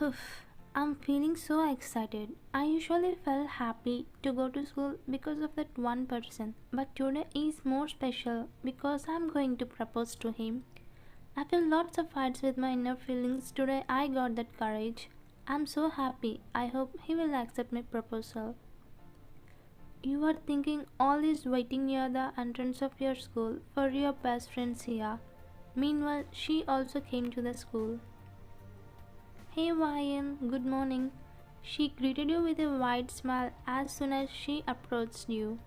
Oof, I'm feeling so excited. I usually felt happy to go to school because of that one person, but today is more special because I'm going to propose to him. After lots of fights with my inner feelings, today I got that courage. I'm so happy. I hope he will accept my proposal. You are thinking all is waiting near the entrance of your school for your best friend Sia. Meanwhile, she also came to the school. Hey Ryan, good morning. She greeted you with a wide smile as soon as she approached you.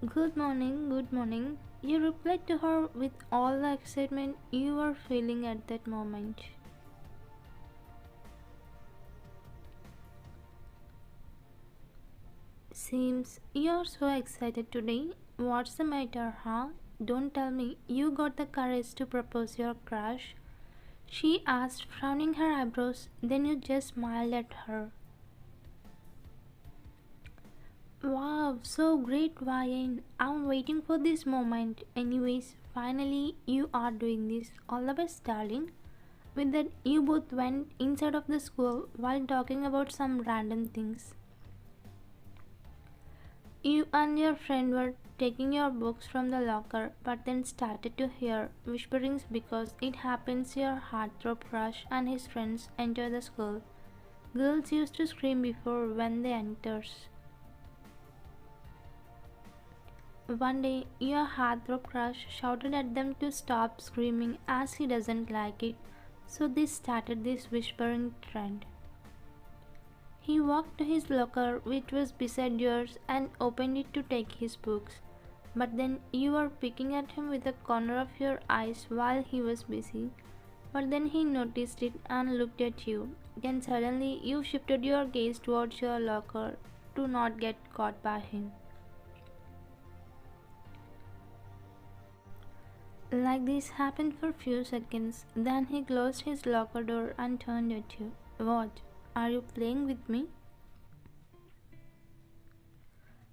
Good morning, good morning. You replied to her with all the excitement you were feeling at that moment. Seems you're so excited today. What's the matter, huh? Don't tell me you got the courage to propose your crush. She asked, frowning her eyebrows, then you just smiled at her. Wow, so great, Ryan. I'm waiting for this moment. Anyways, finally, you are doing this. All the best, darling. With that, you both went inside of the school while talking about some random things. You and your friend were taking your books from the locker, but then started to hear whisperings because it happens your heartthrob crush and his friends enter the school. Girls used to scream before when they enters. One day, your heartthrob crush shouted at them to stop screaming as he doesn't like it, so they started this whispering trend. He walked to his locker, which was beside yours, and opened it to take his books. But then you were picking at him with the corner of your eyes while he was busy. But then he noticed it and looked at you. Then suddenly you shifted your gaze towards your locker to not get caught by him. Like this happened for few seconds. Then he closed his locker door and turned at you. What? Are you playing with me?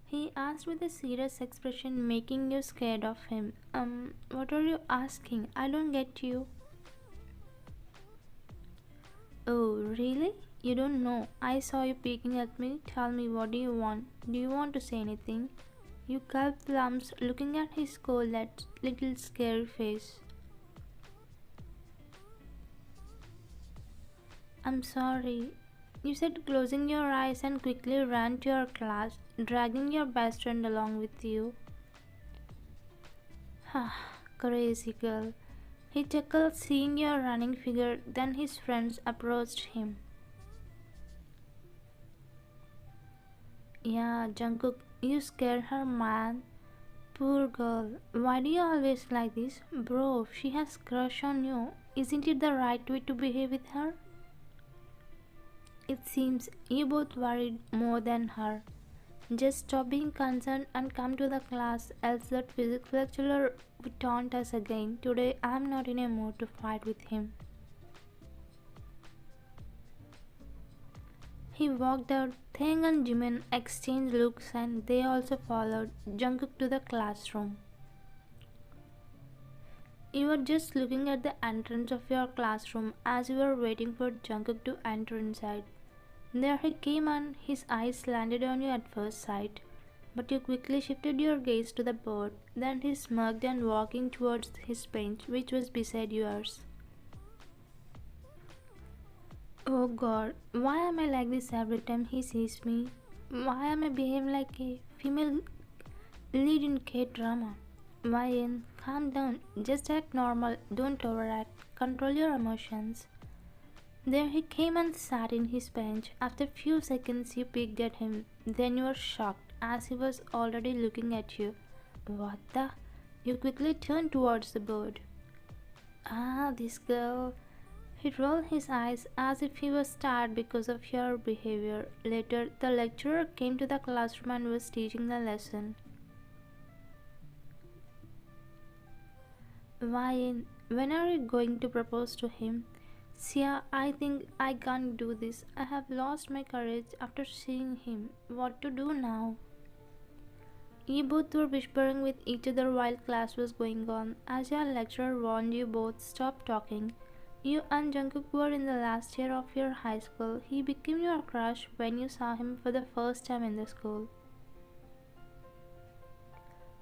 He asked with a serious expression, making you scared of him. What are you asking? I don't get you. Oh, really? You don't know. I saw you peeking at me. Tell me, what do you want? Do you want to say anything? You gulped lumps, looking at his cold, little scary face. I'm sorry. You said, closing your eyes, and quickly ran to your class, dragging your best friend along with you. Crazy girl. He chuckled, seeing your running figure. Then his friends approached him. Yeah, Jungkook, you scared her, man. Poor girl. Why do you always like this? Bro, she has crush on you. Isn't it the right way to behave with her? It seems you both worried more than her. Just stop being concerned and come to the class, else that physics lecturer would taunt us again. Today I am not in a mood to fight with him. He walked out. Thang and Jimin exchanged looks and they also followed Jungkook to the classroom. You were just looking at the entrance of your classroom as you were waiting for Jungkook to enter inside. There he came and his eyes landed on you at first sight, but you quickly shifted your gaze to the board. Then he smirked and walking towards his bench, which was beside yours. Oh god, why am I like this every time he sees me? Why am I behaving like a female lead in K-drama? Ryan, calm down, just act normal, don't overact, control your emotions. There he came and sat in his bench. After a few seconds you peeked at him. Then you were shocked as he was already looking at you. What the? You quickly turned towards the board. Ah, this girl. He rolled his eyes as if he was tired because of your behavior. Later, the lecturer came to the classroom and was teaching the lesson. Ryan, when are you going to propose to him? Sia, I think I can't do this. I have lost my courage after seeing him. What to do now? You both were whispering with each other while class was going on. As your lecturer warned you both, stop talking. You and Jungkook were in the last year of your high school. He became your crush when you saw him for the first time in the school.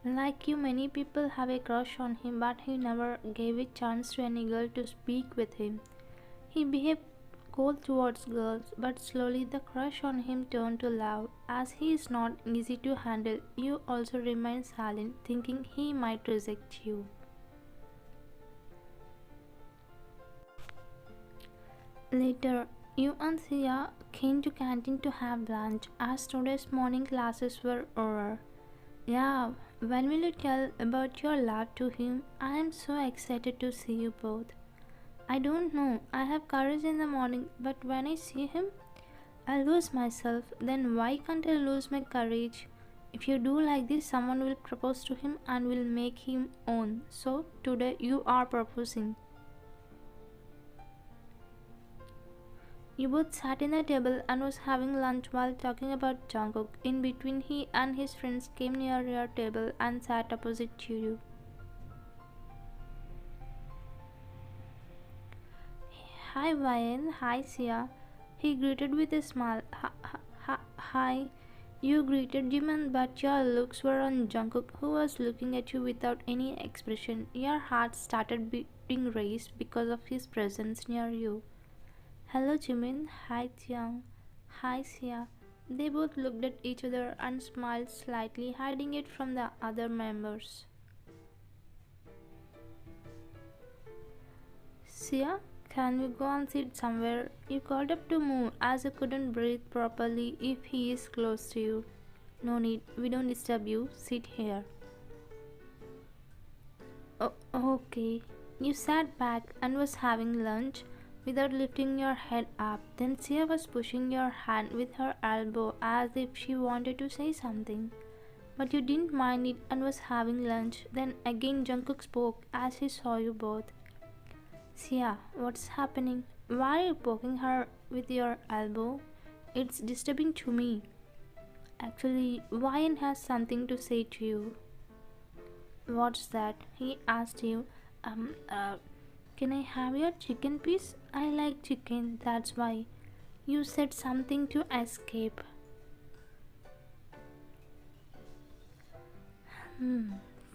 Like you, many people have a crush on him, but he never gave a chance to any girl to speak with him. He behaved cold towards girls, but slowly the crush on him turned to love. As he is not easy to handle, you also remain silent, thinking he might reject you. Later, you and Sia came to canteen to have lunch as today's morning classes were over. Yeah, when will you tell about your love to him? I am so excited to see you both. I don't know, I have courage in the morning, but when I see him, I lose myself. Then why can't I lose my courage? If you do like this, someone will propose to him and will make him own. So today you are proposing. You both sat in the table and was having lunch while talking about Jungkook. In between, he and his friends came near your table and sat opposite to you. Hi Ryan, hi Sia. He greeted with a smile. Hi. You greeted Jimin, but your looks were on Jungkook, who was looking at you without any expression. Your heart started being raised because of his presence near you. Hello Jimin, hi Tiang, hi Sia. They both looked at each other and smiled slightly, hiding it from the other members. Sia, can we go and sit somewhere? You called up to move as you couldn't breathe properly if he is close to you. No need, we don't disturb you. Sit here. Oh, okay. You sat back and was having lunch without lifting your head up. Then Sia was pushing your hand with her elbow as if she wanted to say something. But you didn't mind it and was having lunch. Then again Jungkook spoke as he saw you both. Sia, what's happening? Why are you poking her with your elbow? It's disturbing to me. Actually, Ryan has something to say to you. What's that? He asked you. Um, uh, can I have your chicken piece? I like chicken, that's why. You said something to escape.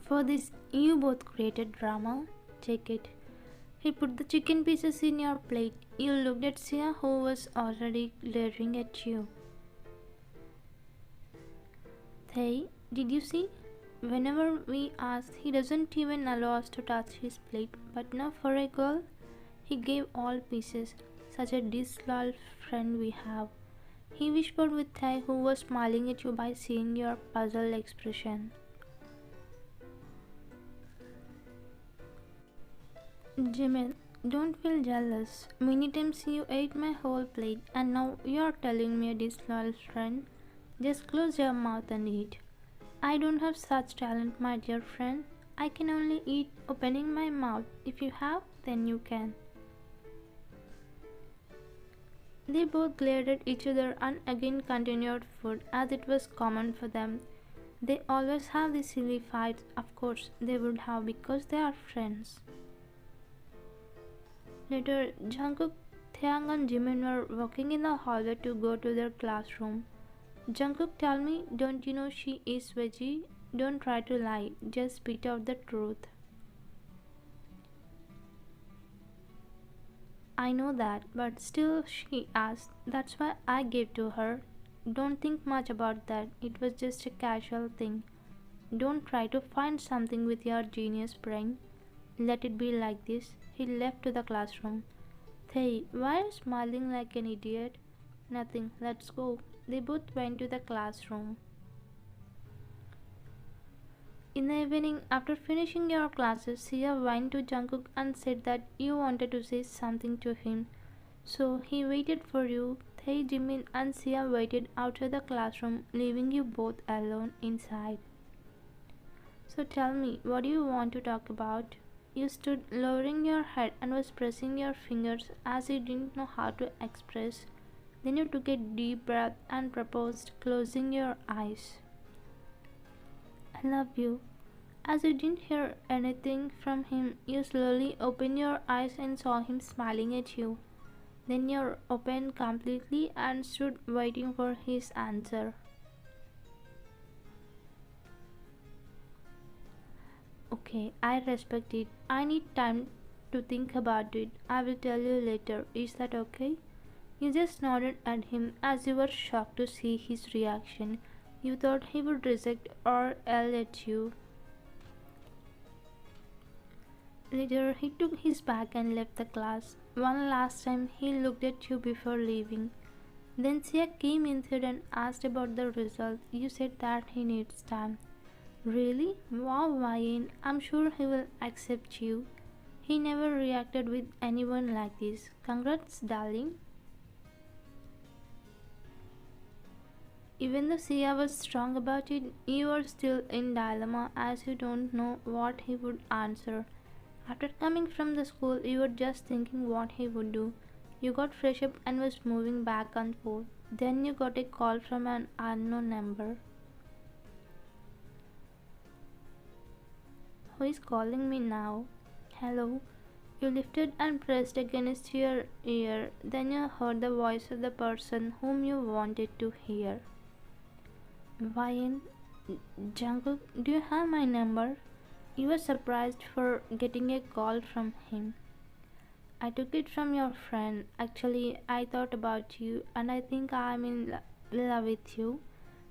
For this, you both created drama. Check it. He put the chicken pieces in your plate. You looked at Sia, who was already glaring at you. Hey, did you see? Whenever we ask, he doesn't even allow us to touch his plate. But now for a girl, he gave all pieces. Such a disloyal friend we have. He whispered with Thai, who was smiling at you by seeing your puzzled expression. Jimin, don't feel jealous. Many times you ate my whole plate and now you're telling me a disloyal friend. Just close your mouth and eat. I don't have such talent, my dear friend. I can only eat opening my mouth. If you have, then you can. They both glared at each other and again continued food as it was common for them. They always have these silly fights, of course they would have because they are friends. Later, Jungkook, Taeyang and Jimin were walking in the hallway to go to their classroom. Jungkook, tell me, don't you know she is veggie? Don't try to lie, just spit out the truth. I know that, but still she asked. That's why I gave to her. Don't think much about that, it was just a casual thing. Don't try to find something with your genius brain. Let it be like this. He left to the classroom. Hey, why are you smiling like an idiot? Nothing, let's go. They both went to the classroom. In the evening, after finishing your classes, Sia went to Jungkook and said that you wanted to say something to him. So he waited for you. Tae, Jimin and Sia waited outside the classroom, leaving you both alone inside. So tell me, what do you want to talk about? You stood lowering your head and was pressing your fingers as you didn't know how to express. Then you took a deep breath and proposed, closing your eyes. I love you. As you didn't hear anything from him, you slowly opened your eyes and saw him smiling at you. Then you opened completely and stood waiting for his answer. Okay, I respect it. I need time to think about it. I will tell you later. Is that okay? You just nodded at him as you were shocked to see his reaction. You thought he would reject or yell at you. Later, he took his bag and left the class. One last time, he looked at you before leaving. Then Sia came inside and asked about the result. You said that he needs time. Really? Wow, Wayne. I'm sure he will accept you. He never reacted with anyone like this. Congrats, darling. Even though Sia was strong about it, you are still in dilemma as you don't know what he would answer. After coming from the school, you were just thinking what he would do. You got fresh up and was moving back and forth. Then you got a call from an unknown number. Who is calling me now? Hello? You lifted and pressed against your ear. Then you heard the voice of the person whom you wanted to hear. Ryan, Jungkook, do you have my number? You were surprised for getting a call from him. I took it from your friend. Actually, I thought about you and I think I'm in love with you.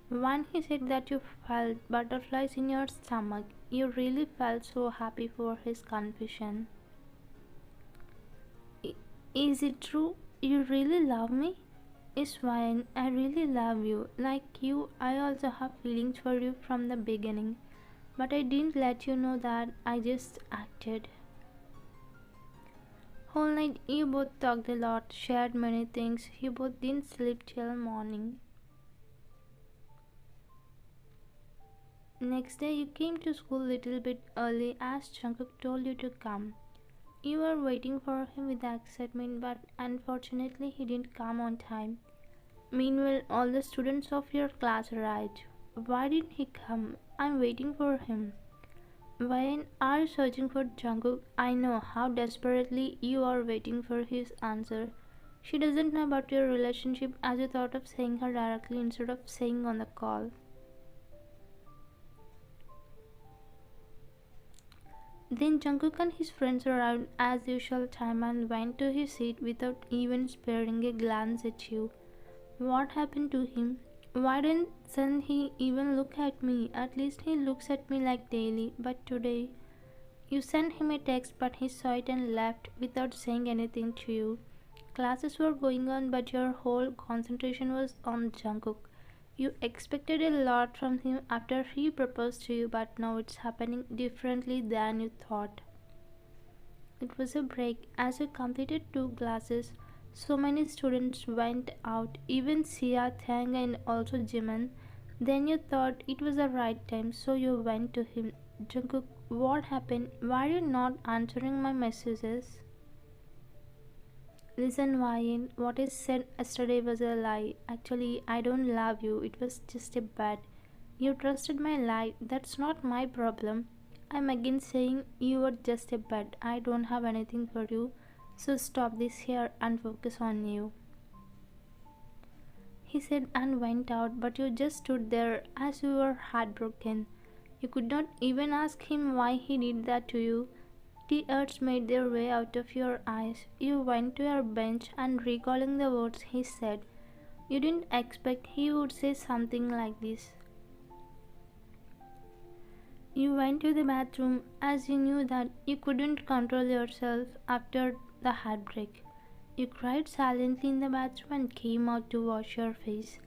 When he said that you felt butterflies in your stomach, you really felt so happy for his confession. Is it true? You really love me? It's fine. I really love you. Like you, I also have feelings for you from the beginning. But I didn't let you know that. I just acted. Whole night you both talked a lot, shared many things. You both didn't sleep till morning. Next day you came to school little bit early as Jungkook told you to come. You were waiting for him with excitement, but unfortunately he didn't come on time. Meanwhile, all the students of your class arrived. Why didn't he come? I'm waiting for him. Why are you searching for Jungkook? I know how desperately you are waiting for his answer. She doesn't know about your relationship as you thought of saying her directly instead of saying on the call. Then Jungkook and his friends arrived as usual time and went to his seat without even sparing a glance at you. What happened to him? Why didn't he even look at me? At least he looks at me like daily, but today you sent him a text but he saw it and left without saying anything to you. Classes were going on but your whole concentration was on Jungkook. You expected a lot from him after he proposed to you, but now it's happening differently than you thought. It was a break. As you completed two classes, so many students went out, even Sia, Thang, and also Jimin. Then you thought it was the right time, so you went to him. Jungkook, what happened? Why are you not answering my messages? Listen, Ryan, what I said yesterday was a lie. Actually, I don't love you. It was just a bet. You trusted my lie. That's not my problem. I'm again saying you were just a bet. I don't have anything for you. So stop this here and focus on you. He said and went out, but you just stood there as you were heartbroken. You could not even ask him why he did that to you. Tears made their way out of your eyes. You went to your bench and recalling the words he said. You didn't expect he would say something like this. You went to the bathroom as you knew that you couldn't control yourself after the heartbreak. You cried silently in the bathroom and came out to wash your face.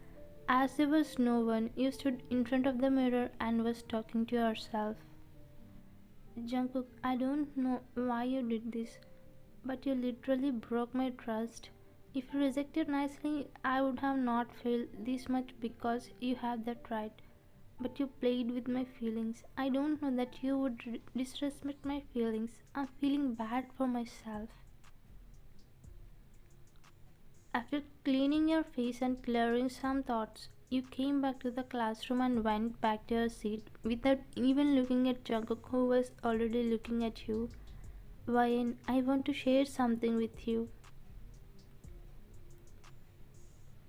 As there was no one, you stood in front of the mirror and was talking to yourself. Jungkook, I don't know why you did this, but you literally broke my trust. If you rejected nicely, I would have not felt this much because you have that right. But you played with my feelings. I don't know that you would disrespect my feelings. I'm feeling bad for myself. After cleaning your face and clearing some thoughts, You came back to the classroom and went back to your seat without even looking at Jungkook, who was already looking at you. Ryan, I want to share something with you.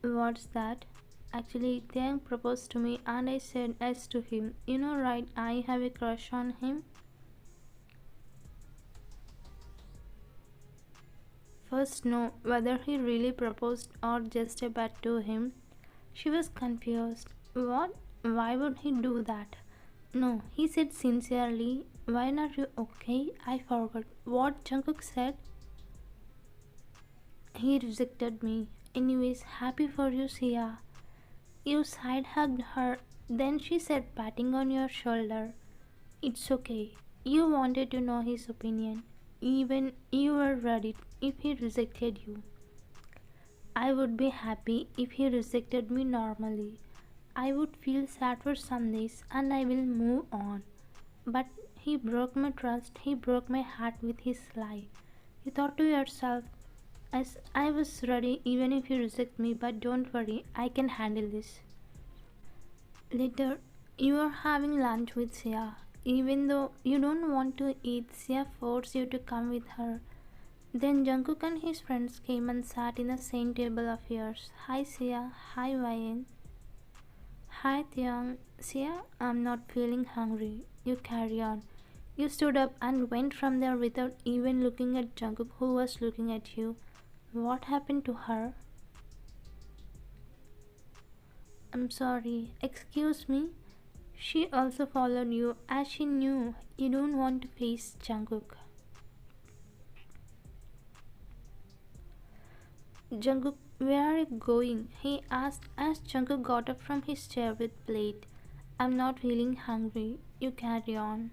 What's that? Actually, Taeyang proposed to me and I said yes to him. You know, right, I have a crush on him. First, no, whether he really proposed or just a bet to him. She was confused. What? Why would he do that? No, he said sincerely, why not you okay? I forgot. What Jungkook said? He rejected me. Anyways, happy for you, Sia. You side hugged her. Then she said, patting on your shoulder. It's okay. You wanted to know his opinion. Even you were ready if he rejected you. I would be happy if he rejected me normally. I would feel sad for some days and I will move on. But he broke my trust, he broke my heart with his lie. You thought to yourself, as I was ready even if you reject me, but don't worry, I can handle this. Later, you are having lunch with Sia. Even though you don't want to eat, Sia forced you to come with her. Then Jungkook and his friends came and sat in the same table of yours. Hi Sia, hi Ryan. Hi Tiang. Sia, I'm not feeling hungry. You carry on. You stood up and went from there without even looking at Jungkook, who was looking at you. What happened to her? I'm sorry. Excuse me? She also followed you as she knew you don't want to face Jungkook. Jungkook, where are you going? He asked as Jungkook got up from his chair with plate. I'm not feeling hungry. You carry on.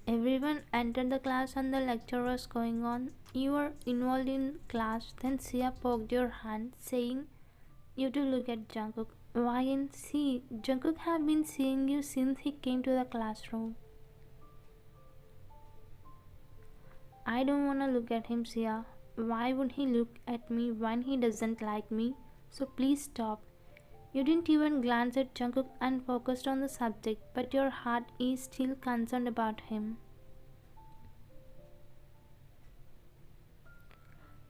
Everyone entered the class and the lecture was going on. You were involved in class. Then Sia poked your hand, saying you to look at Jungkook. Why and see, Jungkook have been seeing you since he came to the classroom. I don't wanna look at him, Sia. Why would he look at me when he doesn't like me? So please stop. You didn't even glance at Jungkook and focused on the subject, but your heart is still concerned about him.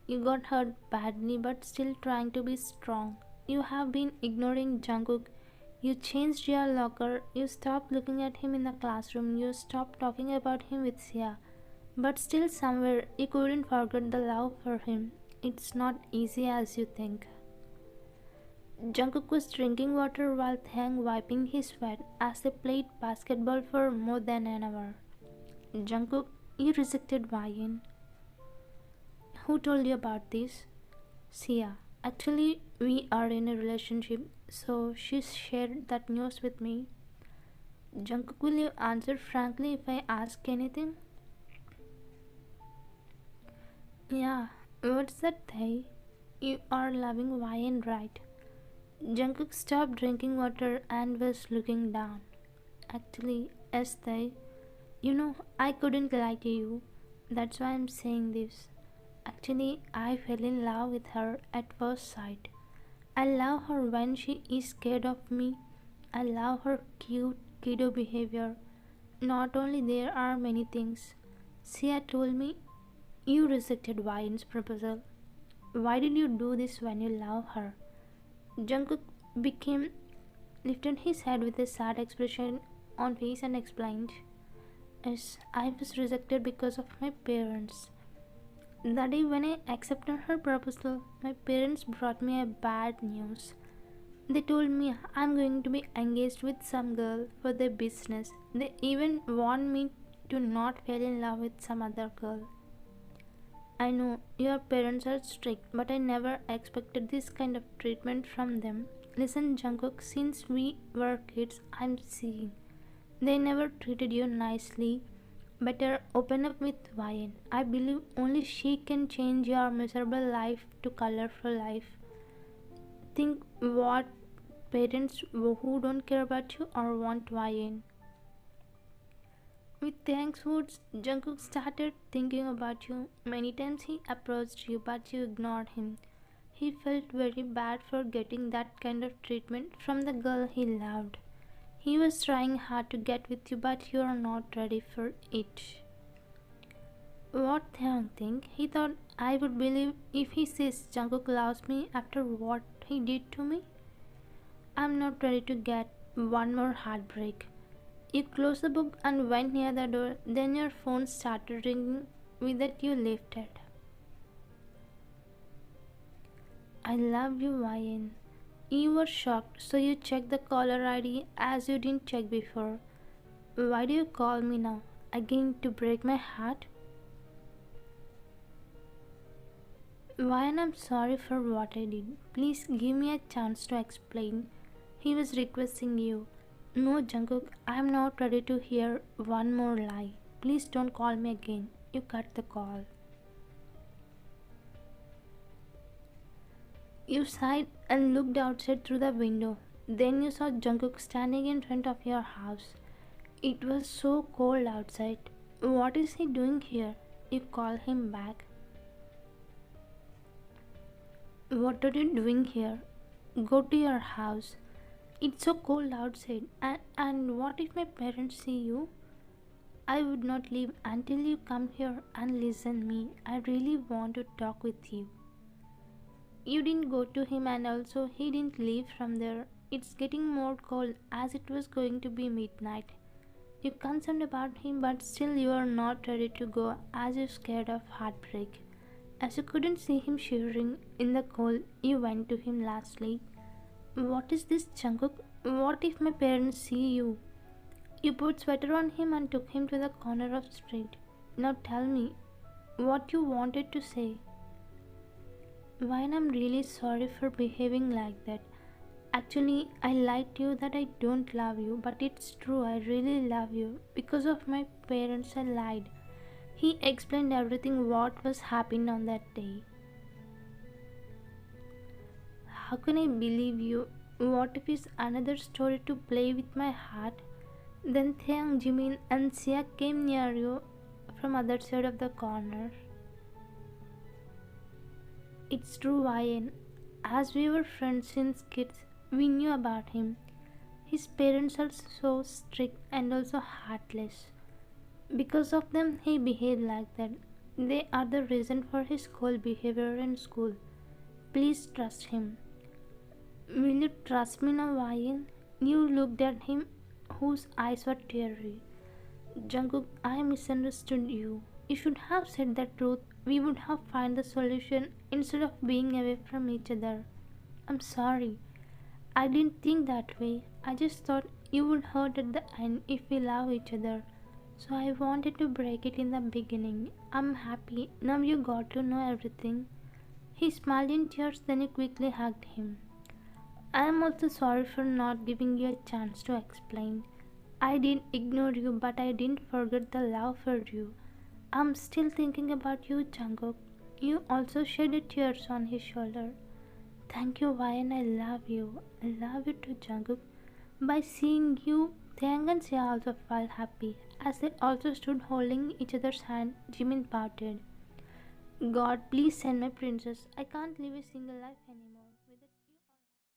You got hurt badly but still trying to be strong. You have been ignoring Jungkook. You changed your locker. You stopped looking at him in the classroom. You stopped talking about him with Sia. But still somewhere you couldn't forget the love for him. It's not easy as you think. Jungkook was drinking water while Thang wiping his sweat as they played basketball for more than an hour. Jungkook, you rejected Ryan. Who told you about this? Sia. Actually, we are in a relationship, so she shared that news with me. Jungkook, will you answer frankly if I ask anything? Yeah, what's that, Thay? You are loving Ryan, right? Jungkook stopped drinking water and was looking down. Actually, yes, Thay. You know, I couldn't lie to you. That's why I'm saying this. Actually, I fell in love with her at first sight. I love her when she is scared of me. I love her cute kiddo behavior. Not only there are many things. Sia told me you rejected Ryan's proposal. Why did you do this when you love her? Jungkook became lifted his head with a sad expression on face and explained, yes, I was rejected because of my parents. The day when I accepted her proposal, my parents brought me a bad news. They told me I'm going to be engaged with some girl for their business. They even warned me to not fall in love with some other girl. I know your parents are strict, but I never expected this kind of treatment from them. Listen, Jungkook, since we were kids, I'm seeing. They never treated you nicely. Better open up with Ryan. I believe only she can change your miserable life to colorful life. Think what parents who don't care about you or want Ryan. With thanks words, Jungkook started thinking about you. Many times he approached you, but you ignored him. He felt very bad for getting that kind of treatment from the girl he loved. He was trying hard to get with you, but you are not ready for it. What Taeyang think? He thought I would believe if he says Jungkook loves me after what he did to me? I'm not ready to get one more heartbreak. You closed the book and went near the door, then your phone started ringing with that you lifted. I love you, YN. You were shocked, so you checked the caller ID as you didn't check before. Why do you call me now? Again to break my heart? YN, I'm sorry for what I did. Please give me a chance to explain. He was requesting you. No, Jungkook, I'm not ready to hear one more lie. Please don't call me again. You cut the call. You sighed and looked outside through the window. Then you saw Jungkook standing in front of your house. It was so cold outside. What is he doing here? You call him back. What are you doing here? Go to your house. It's so cold outside. And what if my parents see you? I would not leave until you come here and listen me. I really want to talk with you. You didn't go to him and also he didn't leave from there. It's getting more cold as it was going to be midnight. You're concerned about him but still you are not ready to go as you're scared of heartbreak. As you couldn't see him shivering in the cold, you went to him lastly. What is this, Jungkook? What if my parents see you? You put sweater on him and took him to the corner of the street. Now tell me what you wanted to say. Vine, I'm really sorry for behaving like that. Actually, I lied to you that I don't love you, but it's true, I really love you. Because of my parents, I lied. He explained everything what was happening on that day. How can I believe you? What if it's another story to play with my heart? Then Taeyang, Jimin and Sia came near you from other side of the corner. It's true, YN. As we were friends since kids, we knew about him. His parents are so strict and also heartless. Because of them, he behaved like that. They are the reason for his cold behavior in school. Please trust him. Will you trust me now, YN? You looked at him, whose eyes were teary. Jungkook, I misunderstood you. You should have said the truth. We would have found the solution instead of being away from each other. I'm sorry. I didn't think that way. I just thought you would hurt at the end if we love each other. So I wanted to break it in the beginning. I'm happy. Now you got to know everything. He smiled in tears, then he quickly hugged him. I am also sorry for not giving you a chance to explain. I didn't ignore you, but I didn't forget the love for you. I'm still thinking about you, Jungkook. You also shed tears on his shoulder. Thank you, Ryan. I love you. I love you too, Jungkook. By seeing you, Taeyang and Sia also felt happy. As they also stood holding each other's hand, Jimin pouted. God, please send my princess. I can't live a single life anymore.